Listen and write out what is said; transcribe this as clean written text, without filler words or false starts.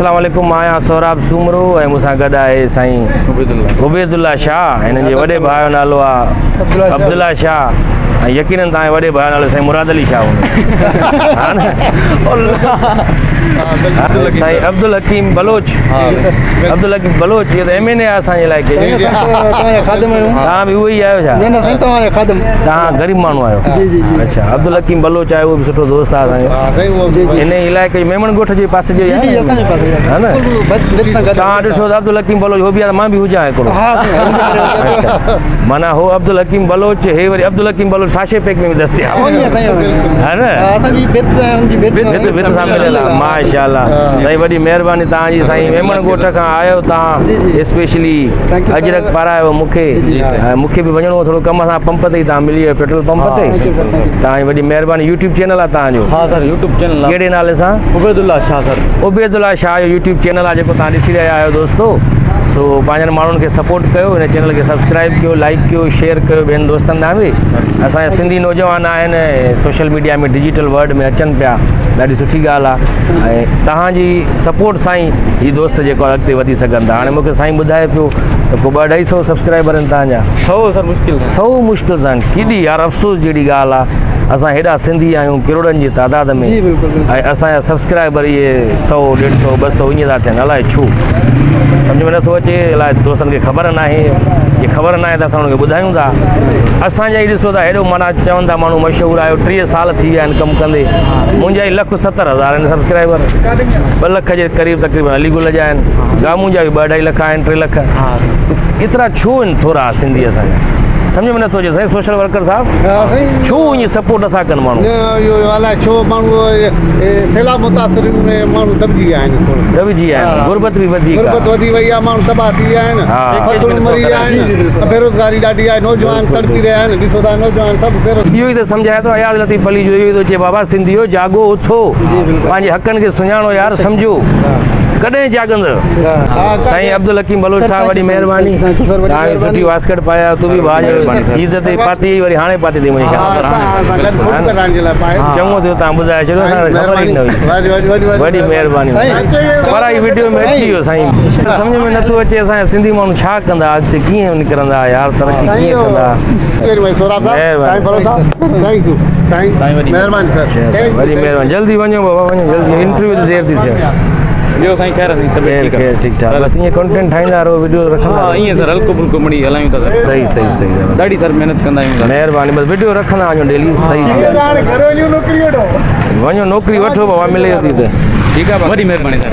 अस्सलाम वालेकुम। मां आहियां सोहराब सूमरो ऐं मूंसां गॾु आहे साईं उबैदुल्ला शाह। हिननि जे वॾे भाउ जो नालो आहे अब्दुल्ला शाह ऐं यकीनन तव्हांजे वॾे भाउ जो नालो साईं मुराद अली शाह साईं अब्दुल हकीम बलोच। अब्दुल हकीम बलोच इहो त MNA आहे असांजे इलाइक़े जो। तव्हां बि उहो ई आहियो छा? तव्हां ग़रीब माण्हू आहियो? अच्छा, अब्दुल हकीम बलोच आहे, उहो बि सुठो दोस्त आहे असांजो। हिन इलाइक़े जो मेमन ॻोठ जे पासे जो आहे न? तव्हां ॾिठो त अब्दुल हकीम बलोच हो बि आहे, मां बि हुजां हिकिड़ो। माना हो अब्दुल हकीम बलोच, हे वरी अब्दुल हकीम बलोच साशे पैक में बि दस्तियाब है न? सां मिलियल आहे माशाअल्लाह। साईं वॾी महिरबानी तव्हांजी। साईं मेमन ॻोठ खां आहियो तव्हां, स्पेशली अजरक पारायो मूंखे। मूंखे बि वञिणो हो थोरो कम सां, पंप ते ई तव्हां मिली वियो, पेट्रोल पंप ते। तव्हांजी वॾी महिरबानी। यूट्यूब चैनल आहे तव्हांजो? हा सर, यूट्यूब चैनल कहिड़े नाले सां? उबैदुल्ला शाह सर। उबैदुल्ला शाह जो यूट्यूब चैनल आहे जेको तव्हां ॾिसी रहिया आहियो दोस्तो। सो पंहिंजनि माण्हुनि खे सपोर्ट कयो, हिन चैनल खे सब्सक्राइब कयो, लाइक कयो, शेयर कयो ॿियनि दोस्तनि ॾांहुं बि। असांजा सिंधी नौजवान आहिनि, सोशल मीडिया में डिजिटल वर्ल्ड में अचनि पिया, ॾाढी सुठी ॻाल्हि आहे। ऐं तव्हांजी सपोर्ट सां ई हीअ दोस्त जेको आहे अॻिते वधी सघनि था। हाणे मूंखे साईं ॿुधाए पियो त को 200-250 सब्सक्राइबर आहिनि तव्हांजा? 100 सर, मुश्किल 100 मुश्किल सां आहिनि। केॾी यार अफ़सोस जहिड़ी ॻाल्हि आहे। असां हेॾा सिंधी आहियूं किरोड़नि जी तादाद में, ऐं असांजा सब्सक्राइबर इहे 100-150 200 ईअं था थियनि। अलाए छो सम्झ में नथो अचे। अलाए दोस्तनि खे ख़बर नाहे, इहे ख़बर नाहे त असां हुनखे ॿुधायूं था। असांजा ई ॾिसो था हेॾो माना चवनि था माण्हू मशहूरु आहियो, 30 साल थी विया आहिनि कमु कंदे। मुंहिंजा ई 1,70,000 आहिनि सब्सक्राइबर, 2 लख जे क़रीब तक़रीबन अलीगुल जा आहिनि। गामूं जा बि 2-2.5 लख आहिनि, 3 लख। एतिरा छो आहिनि थोरा सिंधी असांजा? सम्झ में नथो अचे साईं। सोशल वर्कर साहब छो ईअं सपोर्ट नथा कनि माण्हू? अलाए छो माण्हू सैलाब मुतासिरिन में माण्हू दॿिजी विया आहिनि। दॿिजी विया आहिनि, गुरबत बि वधीक वधी वई आहे, माण्हू तबाह थी विया आहिनि, फसलूं मरी विया आहिनि, बेरोज़गारी ॾाढी आहे, नौजवान तड़पी रहिया आहिनि। ॾिसो था नौजवान सभु बेरोज़गार। इहो ई त सम्झाए थो आयाज़ लतीफ़ अली जो, इहो ई थो चए बाबा सिंधियो जागो उथो, पंहिंजे हक़नि खे सुञाणो यार, सम्झो कॾहिं जागंदव। साईं अब्दुल हकीम बलोच साहब वॾी महिरबानी। तव्हां सुठी वास्कट पाया, तूं बि भाउ ईद ते पाती, वरी हाणे पाती थी मुंहिंजी चङो थियो तव्हां ॿुधाए छॾियो, असांखे ख़बर ई न हुई। वॾी महिरबानी। पर ही वीडियो में अची वियो साईं। सम्झ में नथो अचे असांजा सिंधी माण्हू छा कंदा, अॻिते कीअं निकिरंदा यार, तरक़ी कीअं कंदा। वॾी महिरबानी। जल्दी वञो बाबा, वञो जल्दी, इंटरव्यू ते देरि थी थिए। ॿियो साईं ख़ैर ख़ैर ठीकु ठाक। बसि ईअं कंटेंट ठाहींदा रहो, वीडियो रखंदा। हा ईअं सर, हल्को फुल्को मिड़ी हलायूं था सर। सही सही सही, ॾाढी सर महिनत कंदा आहियूं। महिरबानी। बसि वीडियो रखंदा वञो डेली। सही वञो नौकिरी वठो बाबा, मिले थी त। ठीकु आहे, वॾी महिरबानी सर।